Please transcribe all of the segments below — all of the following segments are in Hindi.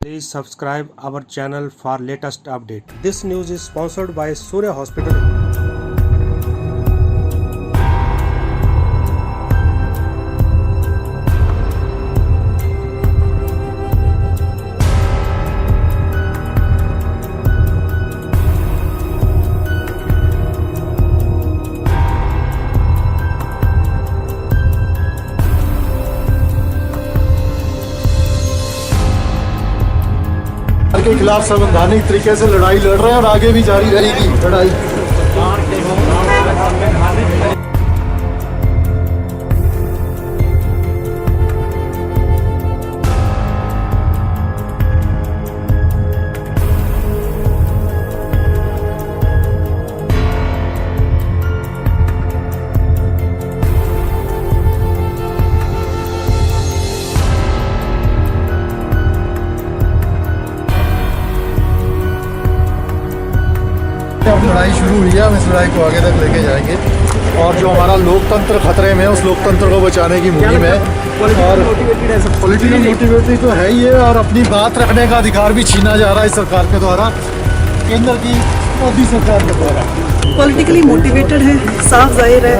Please subscribe our channel for latest update. This news is sponsored by Surya Hospital. के खिलाफ संवैधानिक तरीके से लड़ाई लड़ रहे हैं और आगे भी जारी रहेगी लड़ाई। अब लड़ाई शुरू हुई है, हम इस लड़ाई को आगे तक लेके जाएंगे और जो हमारा लोकतंत्र खतरे में है उस लोकतंत्र को बचाने की मुहिम है। और पॉलिटिकल मोटिवेटेड तो है ही है और अपनी बात रखने का अधिकार भी छीना जा रहा है इस सरकार के द्वारा, केंद्र की मोदी सरकार के द्वारा। पॉलिटिकली मोटिवेटेड है, साफ जाहिर है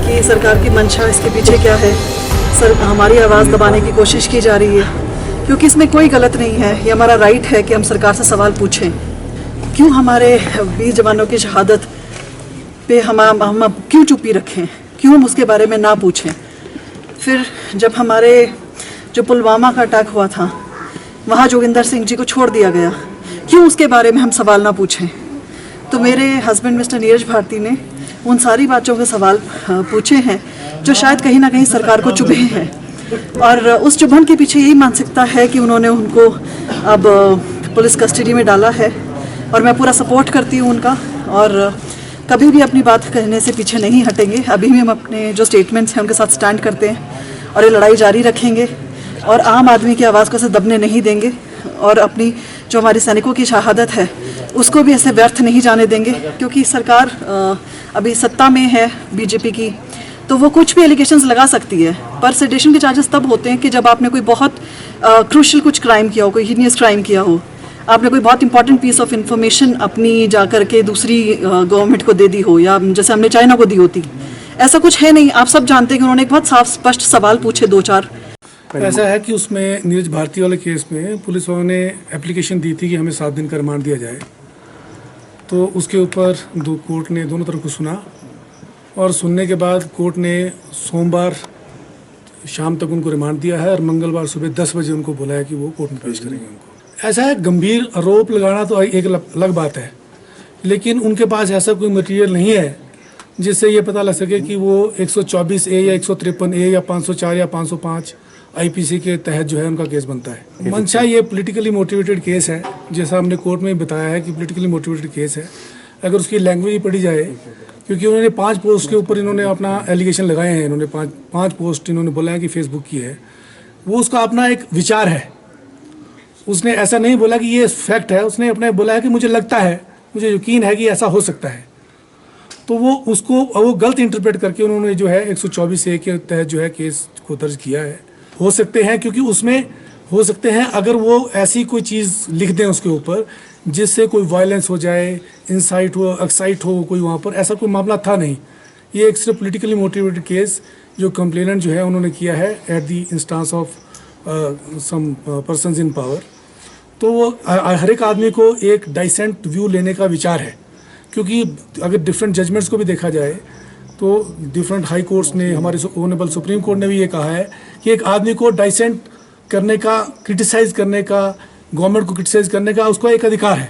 कि सरकार की मंशा इसके पीछे क्या है। हमारी आवाज़ दबाने की कोशिश की जा रही है, क्योंकि इसमें कोई गलत नहीं है। ये हमारा राइट है कि हम सरकार से सवाल पूछें, क्यों हमारे वीर जवानों की शहादत पे हम क्यों चुप्पी रखें, क्यों हम उसके बारे में ना पूछें। फिर जब हमारे जो पुलवामा का अटैक हुआ था वहाँ जोगिंदर सिंह जी को छोड़ दिया गया, क्यों उसके बारे में हम सवाल ना पूछें। तो मेरे हस्बैंड मिस्टर नीरज भारती ने उन सारी बातों के सवाल पूछे हैं जो शायद कहीं ना कहीं सरकार को चुभे हैं, और उस चुभन के पीछे यही मानसिकता है कि उन्होंने उनको अब पुलिस कस्टडी में डाला है। और मैं पूरा सपोर्ट करती हूँ उनका, और कभी भी अपनी बात कहने से पीछे नहीं हटेंगे। अभी भी हम अपने जो स्टेटमेंट्स हैं उनके साथ स्टैंड करते हैं और ये लड़ाई जारी रखेंगे और आम आदमी की आवाज़ को ऐसे दबने नहीं देंगे, और अपनी जो हमारी सैनिकों की शहादत है उसको भी ऐसे व्यर्थ नहीं जाने देंगे। क्योंकि सरकार अभी सत्ता में है बीजेपी की, तो वो कुछ भी एलिगेशंस लगा सकती है, पर सेडेशन के चार्जेस तब होते हैं कि जब आपने कोई बहुत क्रूशल कुछ क्राइम किया हो, कोई हीनियस क्राइम किया हो, आपने कोई बहुत इंपॉर्टेंट पीस ऑफ इन्फॉर्मेशन अपनी जा करके दूसरी गवर्नमेंट को दे दी हो, या जैसे हमने चाइना को दी होती। ऐसा कुछ है नहीं। आप सब जानते हैं कि उन्होंने एक बहुत साफ स्पष्ट सवाल पूछे, 2-4। ऐसा है कि उसमें नीरज भारती वाले केस में पुलिस वालों ने एप्लीकेशन दी थी कि हमें 7 दिन का रिमांड दिया जाए। तो उसके ऊपर कोर्ट ने दोनों तरफ को सुना, और सुनने के बाद कोर्ट ने सोमवार शाम तक उनको रिमांड दिया है और मंगलवार सुबह 10 बजे उनको बोला है कि वो कोर्ट में पेश करेंगे उनको। ऐसा है, गंभीर आरोप लगाना तो एक अलग बात है, लेकिन उनके पास ऐसा कोई मटेरियल नहीं है जिससे ये पता लग सके कि वो 124A या 153A या 504 या 505 आईपीसी के तहत जो है उनका केस बनता है। मंशा ये पॉलिटिकली मोटिवेटेड केस है, जैसा हमने कोर्ट में बताया है कि पॉलिटिकली मोटिवेटेड केस है। अगर उसकी लैंग्वेज पढ़ी जाए, क्योंकि उन्होंने 5 पोस्ट के ऊपर इन्होंने अपना एलिगेशन लगाए हैं, इन्होंने पाँच पोस्ट इन्होंने बोला है कि फेसबुक की है, वो उसका अपना एक विचार है। उसने ऐसा नहीं बोला कि ये फैक्ट है, उसने अपने बोला है कि मुझे लगता है, मुझे यकीन है कि ऐसा हो सकता है। तो वो गलत इंटरप्रेट करके उन्होंने जो है 124A के तहत जो है केस को दर्ज किया है। हो सकते हैं, क्योंकि उसमें हो सकते हैं अगर वो ऐसी कोई चीज़ लिख दें उसके ऊपर जिससे कोई वायलेंस हो जाए, इंसाइट हो, एक्साइट हो कोई वहाँ पर, ऐसा कोई मामला था नहीं। ये एक सिर्फ पोलिटिकली मोटिवेटेड केस जो कंप्लेनेंट जो है उन्होंने किया है at the instance of some persons in power. तो वो हर एक आदमी को एक डाइसेंट व्यू लेने का विचार है, क्योंकि अगर डिफरेंट जजमेंट्स को भी देखा जाए तो डिफरेंट हाई कोर्ट्स ने, हमारे ऑनरेबल सुप्रीम कोर्ट ने भी ये कहा है कि एक आदमी को डाइसेंट करने का, क्रिटिसाइज करने का, गवर्नमेंट को क्रिटिसाइज करने का उसका एक अधिकार है।